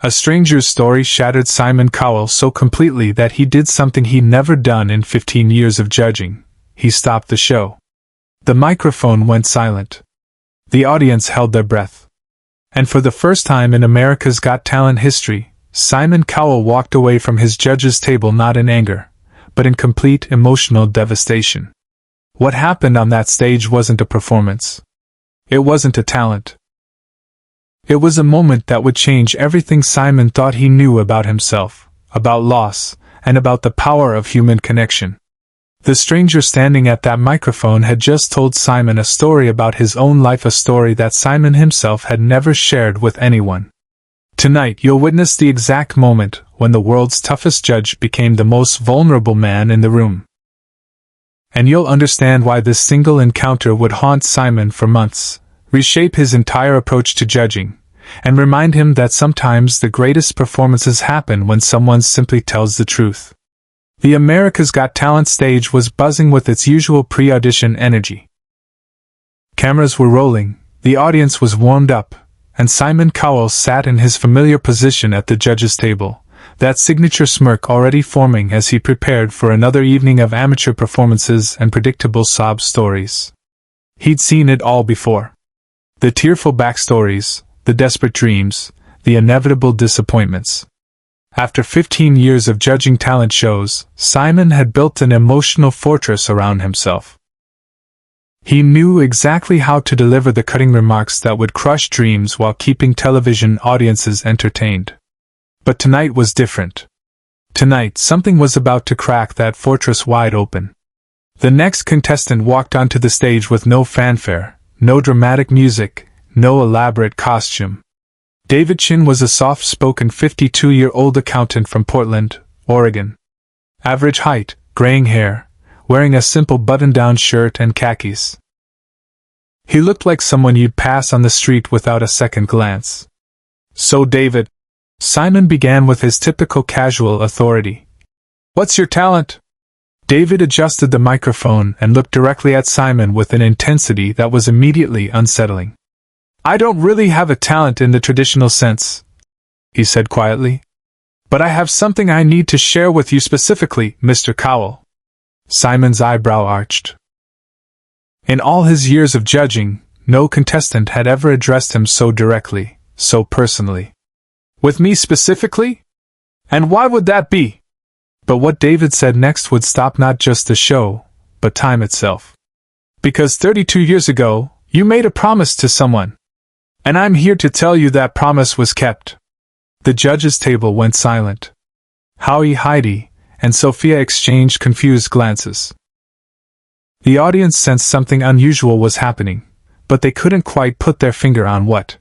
A stranger's story shattered Simon Cowell so completely that he did something he'd never done in 15 years of judging. He stopped the show. The microphone went silent. The audience held their breath. And for the first time in America's Got Talent history, Simon Cowell walked away from his judge's table not in anger, but in complete emotional devastation. What happened on that stage wasn't a performance. It wasn't a talent. It was a moment that would change everything Simon thought he knew about himself, about loss, and about the power of human connection. The stranger standing at that microphone had just told Simon a story about his own life, a story that Simon himself had never shared with anyone. Tonight you'll witness the exact moment when the world's toughest judge became the most vulnerable man in the room. And you'll understand why this single encounter would haunt Simon for months, reshape his entire approach to judging, and remind him that sometimes the greatest performances happen when someone simply tells the truth. The America's Got Talent stage was buzzing with its usual pre-audition energy. Cameras were rolling, the audience was warmed up, and Simon Cowell sat in his familiar position at the judges' table, that signature smirk already forming as he prepared for another evening of amateur performances and predictable sob stories. He'd seen it all before. The tearful backstories, the desperate dreams, the inevitable disappointments. After 15 years of judging talent shows, Simon had built an emotional fortress around himself. He knew exactly how to deliver the cutting remarks that would crush dreams while keeping television audiences entertained. But tonight was different. Tonight, something was about to crack that fortress wide open. The next contestant walked onto the stage with no fanfare, no dramatic music, no elaborate costume. David Chin was a soft-spoken 52-year-old accountant from Portland, Oregon. Average height, graying hair, wearing a simple button-down shirt and khakis. He looked like someone you'd pass on the street without a second glance. "So David," Simon began with his typical casual authority. "What's your talent?" David adjusted the microphone and looked directly at Simon with an intensity that was immediately unsettling. "I don't really have a talent in the traditional sense," he said quietly. "But I have something I need to share with you specifically, Mr. Cowell." Simon's eyebrow arched. In all his years of judging, no contestant had ever addressed him so directly, so personally. "With me specifically? And why would that be?" But what David said next would stop not just the show, but time itself. "Because 32 years ago, you made a promise to someone. And I'm here to tell you that promise was kept." The judges' table went silent. Howie, Heidi, and Sophia exchanged confused glances. The audience sensed something unusual was happening, but they couldn't quite put their finger on what.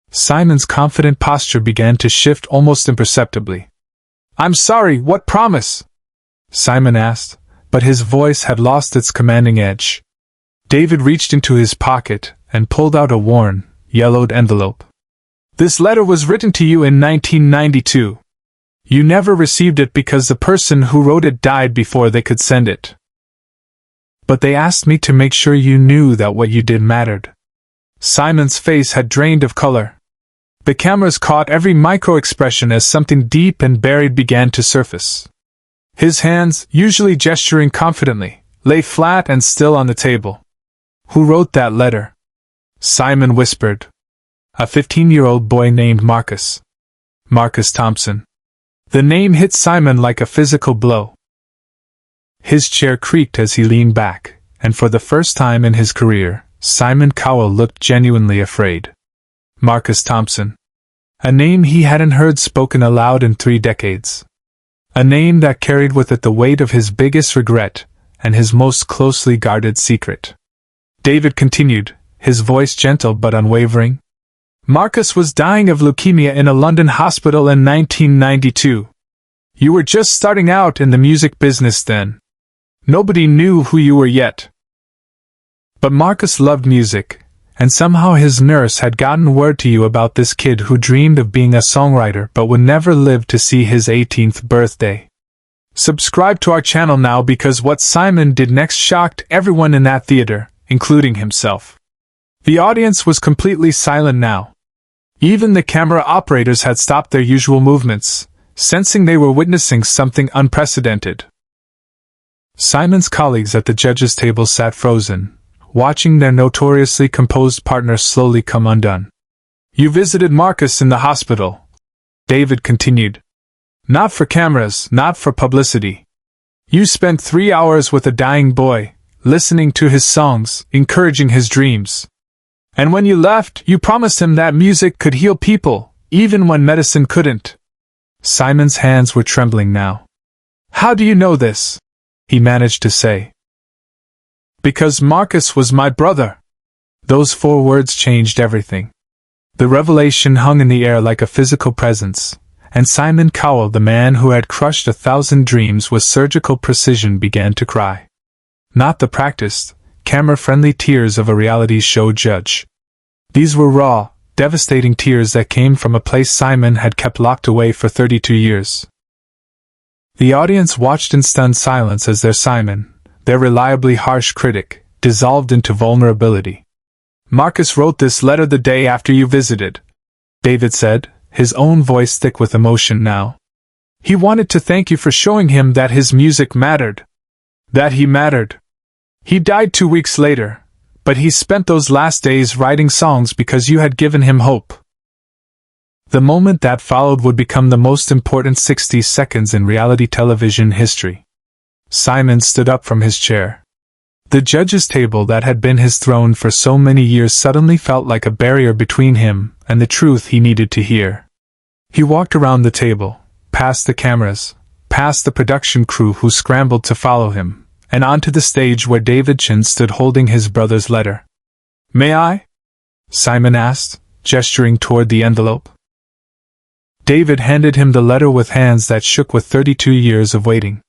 Simon's confident posture began to shift almost imperceptibly. "I'm sorry, what promise?" Simon asked, but his voice had lost its commanding edge. David reached into his pocket and pulled out a worn, yellowed envelope. "This letter was written to you in 1992. You never received it because the person who wrote it died before they could send it. But they asked me to make sure you knew that what you did mattered." Simon's face had drained of color. The cameras caught every micro-expression as something deep and buried began to surface. His hands, usually gesturing confidently, lay flat and still on the table. "Who wrote that letter?" Simon whispered. "A 15-year-old boy named Marcus. Marcus Thompson." The name hit Simon like a physical blow. His chair creaked as he leaned back, and for the first time in his career, Simon Cowell looked genuinely afraid. Marcus Thompson. A name he hadn't heard spoken aloud in 3 decades. A name that carried with it the weight of his biggest regret and his most closely guarded secret. David continued, his voice gentle but unwavering. "Marcus was dying of leukemia in a London hospital in 1992. You were just starting out in the music business then. Nobody knew who you were yet. But Marcus loved music, and somehow his nurse had gotten word to you about this kid who dreamed of being a songwriter but would never live to see his 18th birthday. Subscribe to our channel now because what Simon did next shocked everyone in that theater, including himself. The audience was completely silent now. Even the camera operators had stopped their usual movements, sensing they were witnessing something unprecedented. Simon's colleagues at the judges' table sat frozen, watching their notoriously composed partner slowly come undone. "You visited Marcus in the hospital," David continued. "Not for cameras, not for publicity. You spent 3 hours with a dying boy, listening to his songs, encouraging his dreams. And when you left, you promised him that music could heal people, even when medicine couldn't." Simon's hands were trembling now. "How do you know this?" he managed to say. "Because Marcus was my brother." Those 4 words changed everything. The revelation hung in the air like a physical presence, and Simon Cowell, the man who had crushed 1,000 dreams with surgical precision, began to cry. Not the practiced, camera-friendly tears of a reality show judge. These were raw, devastating tears that came from a place Simon had kept locked away for 32 years. The audience watched in stunned silence as their Simon, their reliably harsh critic, dissolved into vulnerability. "Marcus wrote this letter the day after you visited," David said, his own voice thick with emotion now. "He wanted to thank you for showing him that his music mattered. That he mattered. He died 2 weeks later, but he spent those last days writing songs because you had given him hope." The moment that followed would become the most important 60 seconds in reality television history. Simon stood up from his chair. The judges' table that had been his throne for so many years suddenly felt like a barrier between him and the truth he needed to hear. He walked around the table, past the cameras, past the production crew who scrambled to follow him, and onto the stage where David Chin stood holding his brother's letter. "May I?" Simon asked, gesturing toward the envelope. David handed him the letter with hands that shook with 32 years of waiting.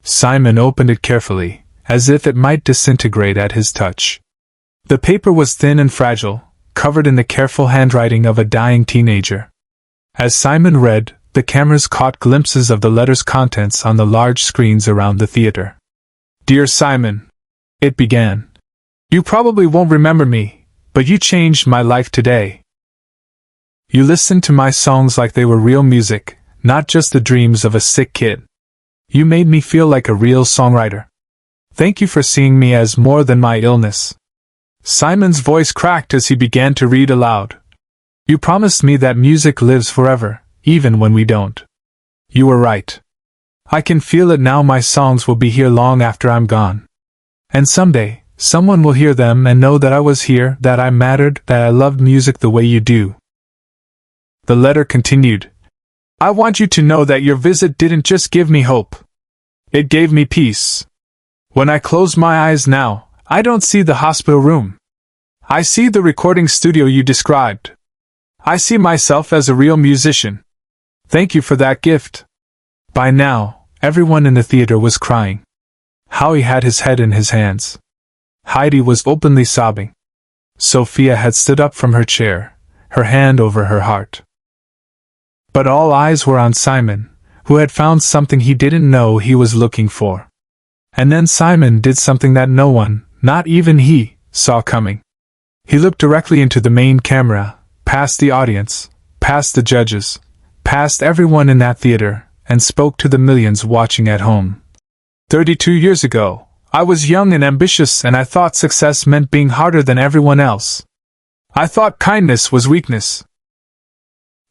Simon opened it carefully, as if it might disintegrate at his touch. The paper was thin and fragile, covered in the careful handwriting of a dying teenager. As Simon read, the cameras caught glimpses of the letter's contents on the large screens around the theater. "Dear Simon," it began. "You probably won't remember me, but you changed my life today. You listened to my songs like they were real music, not just the dreams of a sick kid. You made me feel like a real songwriter. Thank you for seeing me as more than my illness." Simon's voice cracked as he began to read aloud. "You promised me that music lives forever, even when we don't. You were right. I can feel it now. My songs will be here long after I'm gone. And someday, someone will hear them and know that I was here, that I mattered, that I loved music the way you do." The letter continued. "I want you to know that your visit didn't just give me hope. It gave me peace. When I close my eyes now, I don't see the hospital room. I see the recording studio you described. I see myself as a real musician. Thank you for that gift." By now, everyone in the theater was crying. Howie had his head in his hands. Heidi was openly sobbing. Sophia had stood up from her chair, her hand over her heart. But all eyes were on Simon, who had found something he didn't know he was looking for. And then Simon did something that no one, not even he, saw coming. He looked directly into the main camera, past the audience, past the judges, past everyone in that theater, and spoke to the millions watching at home. 32 years ago, I was young and ambitious, and I thought success meant being harder than everyone else. I thought kindness was weakness.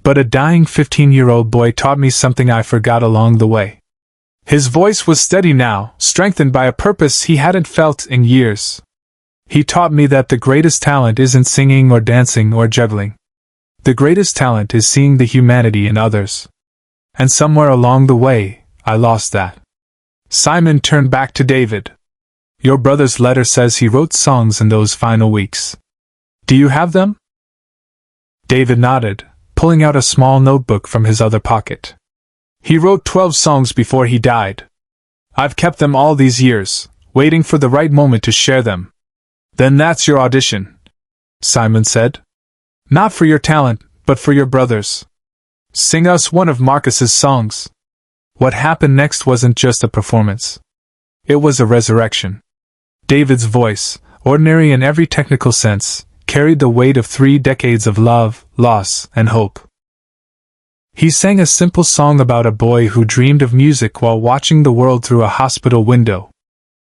But a dying 15-year-old boy taught me something I forgot along the way. His voice was steady now, strengthened by a purpose he hadn't felt in years. He taught me that the greatest talent isn't singing or dancing or juggling. The greatest talent is seeing the humanity in others. And somewhere along the way, I lost that." Simon turned back to David. "Your brother's letter says he wrote songs in those final weeks. Do you have them?" David nodded, pulling out a small notebook from his other pocket. "He wrote 12 songs before he died. I've kept them all these years, waiting for the right moment to share them." "Then that's your audition," Simon said. "Not for your talent, but for your brother's. Sing us one of Marcus's songs." What happened next wasn't just a performance. It was a resurrection. David's voice, ordinary in every technical sense, carried the weight of 3 decades of love, loss, and hope. He sang a simple song about a boy who dreamed of music while watching the world through a hospital window.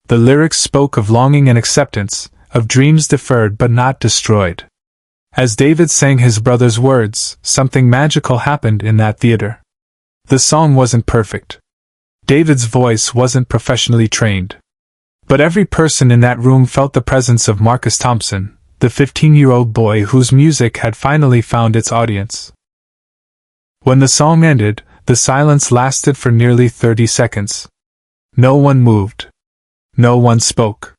The lyrics spoke of longing and acceptance, of dreams deferred but not destroyed. As David sang his brother's words, something magical happened in that theater. The song wasn't perfect. David's voice wasn't professionally trained. But every person in that room felt the presence of Marcus Thompson, the 15-year-old boy whose music had finally found its audience. When the song ended, the silence lasted for nearly 30 seconds. No one moved. No one spoke.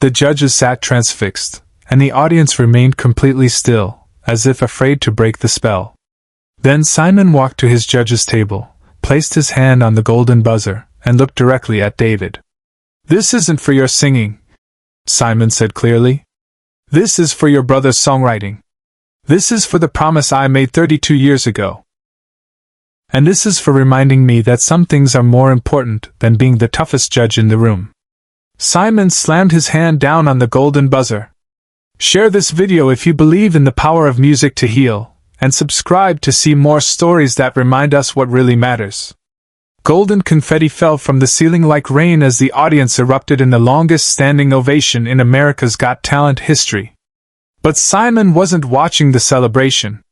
The judges sat transfixed, and the audience remained completely still, as if afraid to break the spell. Then Simon walked to his judge's table, placed his hand on the golden buzzer, and looked directly at David. "This isn't for your singing," Simon said clearly. "This is for your brother's songwriting. This is for the promise I made 32 years ago. And this is for reminding me that some things are more important than being the toughest judge in the room." Simon slammed his hand down on the golden buzzer. Share this video if you believe in the power of music to heal, and subscribe to see more stories that remind us what really matters. Golden confetti fell from the ceiling like rain as the audience erupted in the longest standing ovation in America's Got Talent history. But Simon wasn't watching the celebration.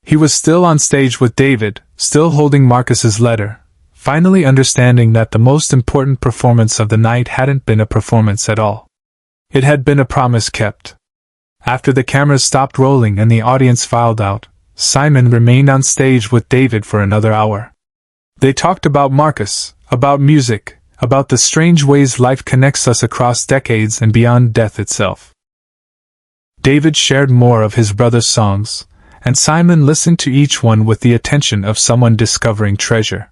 He was still on stage with David, still holding Marcus's letter, finally understanding that the most important performance of the night hadn't been a performance at all. It had been a promise kept. After the cameras stopped rolling and the audience filed out, Simon remained on stage with David for another hour. They talked about Marcus, about music, about the strange ways life connects us across decades and beyond death itself. David shared more of his brother's songs, and Simon listened to each one with the attention of someone discovering treasure.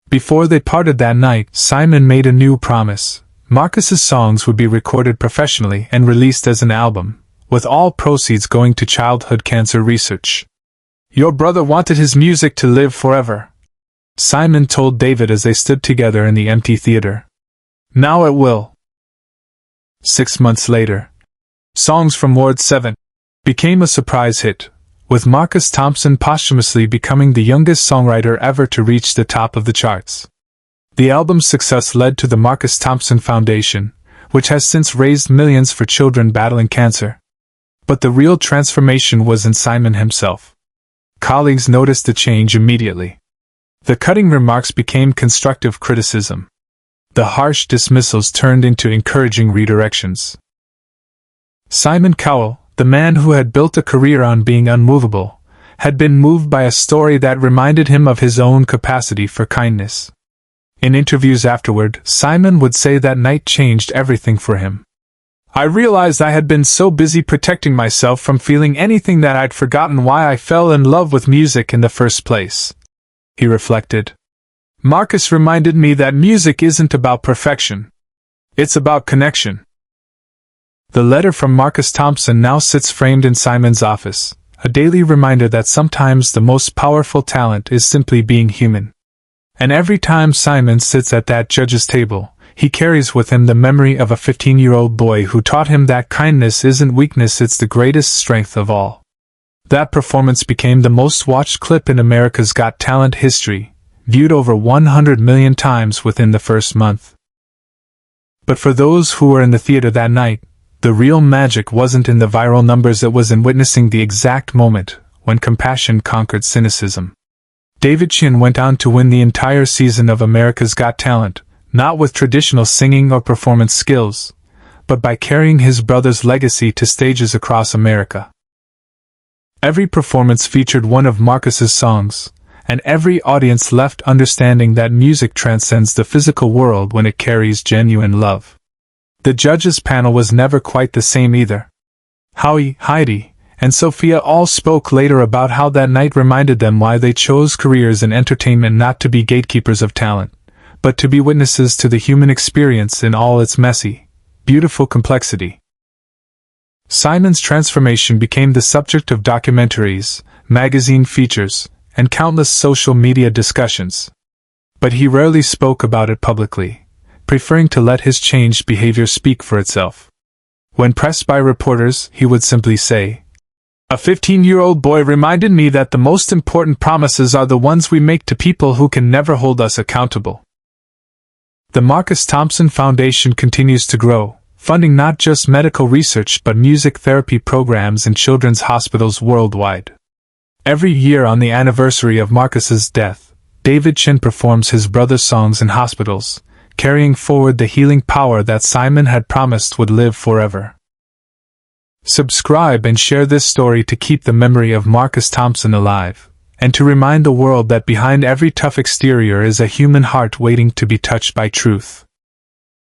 Before they parted that night, Simon made a new promise. Marcus's songs would be recorded professionally and released as an album, with all proceeds going to childhood cancer research. "Your brother wanted his music to live forever," Simon told David as they stood together in the empty theater. "Now it will." 6 months later, Songs from Ward 7 became a surprise hit, with Marcus Thompson posthumously becoming the youngest songwriter ever to reach the top of the charts. The album's success led to the Marcus Thompson Foundation, which has since raised millions for children battling cancer. But the real transformation was in Simon himself. Colleagues noticed the change immediately. The cutting remarks became constructive criticism. The harsh dismissals turned into encouraging redirections. Simon Cowell, the man who had built a career on being unmovable, had been moved by a story that reminded him of his own capacity for kindness. In interviews afterward, Simon would say that night changed everything for him. "I realized I had been so busy protecting myself from feeling anything that I'd forgotten why I fell in love with music in the first place," he reflected. "Marcus reminded me that music isn't about perfection. It's about connection." The letter from Marcus Thompson now sits framed in Simon's office, a daily reminder that sometimes the most powerful talent is simply being human. And every time Simon sits at that judge's table, he carries with him the memory of a 15-year-old boy who taught him that kindness isn't weakness, it's the greatest strength of all. That performance became the most watched clip in America's Got Talent history, viewed over 100 million times within the first month. But for those who were in the theater that night, the real magic wasn't in the viral numbers, it was in witnessing the exact moment when compassion conquered cynicism. David Chin went on to win the entire season of America's Got Talent, not with traditional singing or performance skills, but by carrying his brother's legacy to stages across America. Every performance featured one of Marcus's songs, and every audience left understanding that music transcends the physical world when it carries genuine love. The judges' panel was never quite the same either. Howie, Heidi, and Sophia all spoke later about how that night reminded them why they chose careers in entertainment, not to be gatekeepers of talent, but to be witnesses to the human experience in all its messy, beautiful complexity. Simon's transformation became the subject of documentaries, magazine features, and countless social media discussions. But he rarely spoke about it publicly, preferring to let his changed behavior speak for itself. When pressed by reporters, he would simply say, "A 15-year-old boy reminded me that the most important promises are the ones we make to people who can never hold us accountable." The Marcus Thompson Foundation continues to grow, funding not just medical research but music therapy programs in children's hospitals worldwide. Every year on the anniversary of Marcus's death, David Chin performs his brother's songs in hospitals, carrying forward the healing power that Simon had promised would live forever. Subscribe and share this story to keep the memory of Marcus Thompson alive, and to remind the world that behind every tough exterior is a human heart waiting to be touched by truth.